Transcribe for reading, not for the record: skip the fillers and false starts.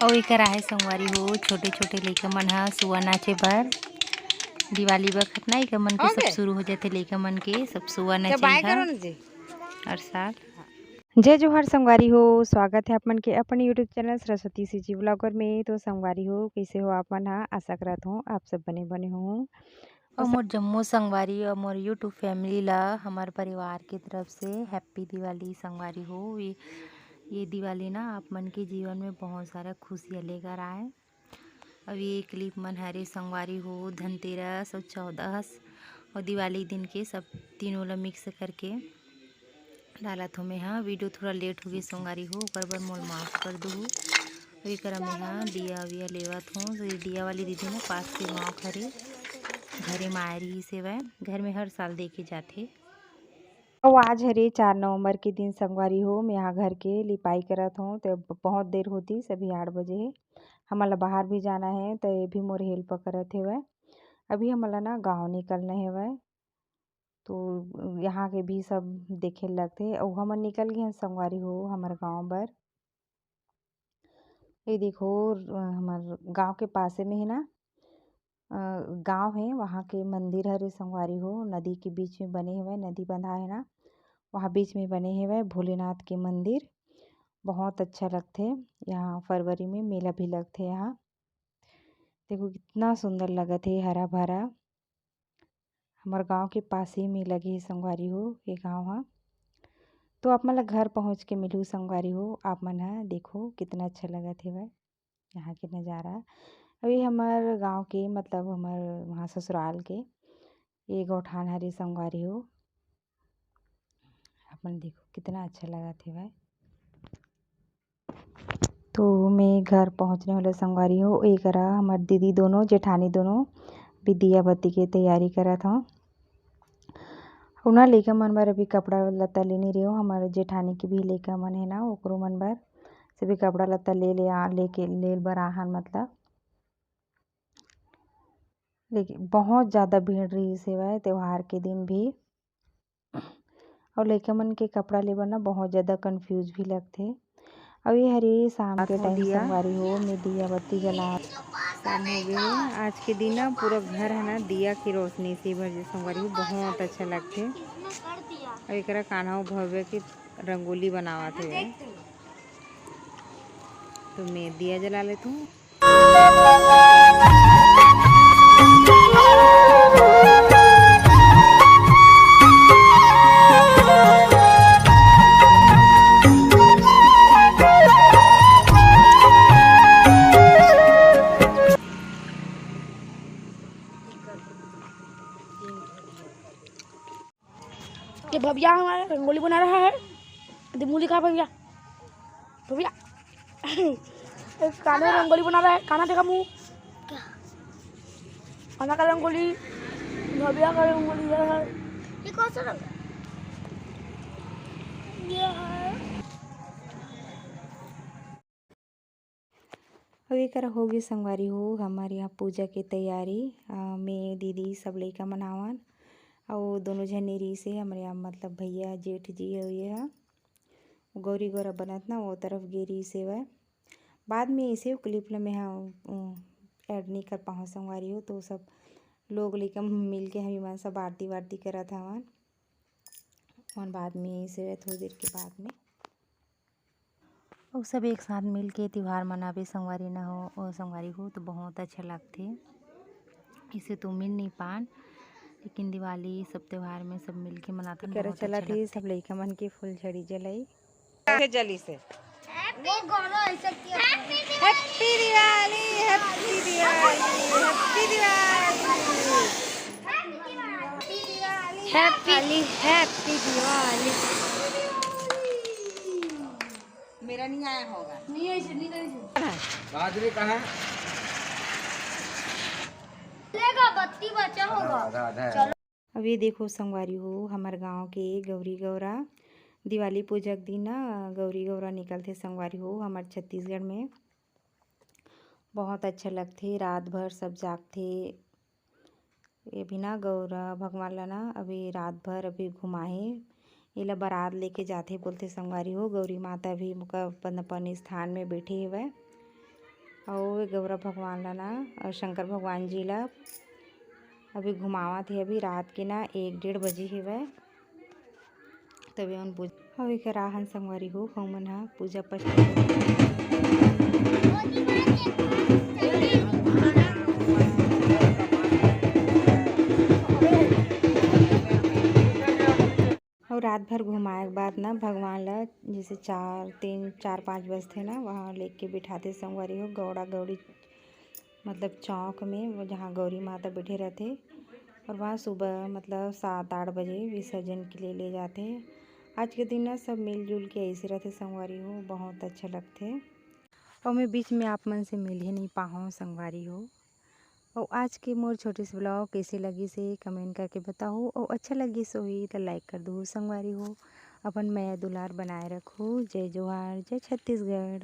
अउ एकर आहे संगवारी हो छोटे छोटे लइका मन ह सुआ नाचे बर दिवाली बखत ना एकर मन के सब शुरू हो जाते लइका मन के सब सुआ नचई ह हर साल। जय जोहार संगवारी हो, स्वागत है आप मन के अपन यूट्यूब चैनल सरस्वती सी जी ब्लॉगर में। तो संगवारी हो कैसे हो आप मन हा, आशा करत हो आप सब बने बने हो। और मोर जम्मो संगवारी और मोर यूट्यूब फैमिली ला हमार परिवार की तरफ से हैप्पी दिवाली संगवारी हो। ये दिवाली ना आप मन के जीवन में बहुत सारा खुशियाँ लेकर आए। अब ये क्लिप मन हरे संगवारी हो धनतेरस और 14 और दिवाली दिन के सब तीनों ला मिक्स करके डालत हो। मैं हाँ वीडियो थोड़ा लेट हो गई संगवारी हो, ओकर बर मोल माफ़ कर दू। करा मैं हाँ दिया विया लेवत हूँ। तो ये दिया वाली दीदी ना पास के गाँव घरे माया रही सेवा घर में हर साल देखे जाते। और आज हरे 4 नवंबर के दिन संगवारी हो, मैं यहाँ घर के लिपाई करत हूँ। तो बहुत देर होती, सभी 8 बजे है। हमला बाहर भी जाना है तो ये भी मोर हेल्प करत हेवय। अभी हमला ना गाँव निकलना हेवय, तो यहाँ के भी सब देखे लगथे। और हमन निकल गए संगवारी हो हमारे गाँव बर। ये देखो हमार गांव के पासे में है ना, गांव है, वहाँ के मंदिर हरे संगवारी हो। नदी के बीच में बने हुए, नदी बंधा है ना, वहाँ बीच में बने हुए भोलेनाथ के मंदिर बहुत अच्छा लगते। यहाँ फरवरी में मेला भी लगते। यहाँ देखो कितना सुंदर लगत है, हरा भरा। हमारे गांव के पास ही में लगे है संगवारी हो ये गांव है। तो आप मन घर पहुँच के मिलू संगवारी हो। आप मन हा देखो कितना अच्छा लगत है वह यहाँ के नज़ारा। अभी हमार गांव के मतलब हमार वहाँ ससुराल के ये गौठान हरे संगवारी हो। अपन देखो कितना अच्छा लगा थे भाई। तो मैं घर पहुँचने वाला संगवारी हो। एक करा हमार दीदी दोनों जेठानी दोनों भी दिया बत्ती की तैयारी करा था। उन्हें लेकर मन बर अभी कपड़ा लत्ता लेने रही हो। हमारे जेठानी के भी लेकर मन है ना, ओकरो मन बर सभी कपड़ा लत्ता लेके ले बर आहन मतलब। लेकिन बहुत ज़्यादा भीड़ रही सेवा त्यौहार के दिन भी। और लइका मन के कपड़ा लेबर ना बहुत ज़्यादा कंफ्यूज भी लगते। अब ये हरे शाम के टाइम संगवारी हो, मैं दिया बत्ती जला शाम हो गए। आज के दिन ना पूरा घर है ना दिया की रोशनी से भर संगवारी हो, बहुत अच्छा लगते। अब एक कान्हा भव्य की रंगोली बनावत है, तो मैं दिया जला लेती हूँ। ये भैया हमारा रंगोली बना रहा है। मुँह दिखा भैया। भैया एक कान्हा रंगोली बना रहा है। कान्हा देखा मुँह। कान्हा का रंगोली, भैया का रंगोली है। ये कौन सा रंग है? ये है। अब एक होगी संगवारी हो हमारे यहाँ पूजा की तैयारी। मैं दीदी सब लइका मनावन और दोनों जने री से हमारे यहाँ मतलब भैया जेठ जी है ये है गौरी गौरा बनत ना, वो तरफ गेरी से वह बाद में इसे क्लिप में हाँ ऐड नहीं कर पाऊँ संगवारी हो। तो सब लोग लेकर मिल के हम मन सब आरती वारती करा था वन बाद में इसे थोड़ी देर के बाद में और सब एक साथ मिल के त्यौहार मनावे संगवारी ना हो और संगवारी हो तो बहुत अच्छा लगते। इसे तो मिल नहीं पान, लेकिन दिवाली सब त्यौहार में सब मिल के मनाते हैं, बहुत चला अच्छा थी। लगता सब लइका मन के फुल झड़ी जलाई जली से। वो गाना ऐसा किया। Happy Diwali, happy Diwali, happy Diwali, happy Diwali. मेरा नहीं आया होगा। नहीं ऐसे नहीं करेंगे। बाजरी कहाँ है? लेगा बत्ती बचा होगा। चलो अब ये देखो संगवारी हो हमारे गांव के गौरी गौरा दिवाली पूजा के दिन ना गौरी गौरा निकलते संगवारी हो। हमारे छत्तीसगढ़ में बहुत अच्छा लगते, रात भर सब जागते। ये भी ना गौरा भगवान ला ना अभी रात भर अभी घुमाए ये ला बारात लेके जाते बोलते संगवारी हो। गौरी माता भी अपन अपन स्थान में बैठे हुए और गौरा भगवान ला ना और शंकर भगवान जी ला अभी घुमावत हे। अभी रात के ना 1-1:30 बजे हेवय तबे उन पूजा अउ एकर आहन संगवारी हो हमन ह पूजा पाठ और रात भर घुमाए के बाद ना भगवान ला जैसे 4-5 बजथे ना वहाँ लेके बिठाते संगवारी हो गौड़ा गौड़ी मतलब चौक में वो जहाँ गौरी माता बैठे रहते और वहाँ सुबह मतलब 7-8 बजे विसर्जन के लिए ले जाते। आज के दिन ना सब मिलजुल के ऐसे रहते संगवारी हो बहुत अच्छा लगथे। और मैं बीच में आप मन से मिल ही नहीं पाऊँ संगवारी हो। और आज के मोर छोटे से ब्लॉग कैसे लगी से कमेंट करके बताओ और अच्छा लगी सो ही तो लाइक कर दो संगवारी हो। अपन माया दुलार बनाए रखो। जय जोहार जय छत्तीसगढ़।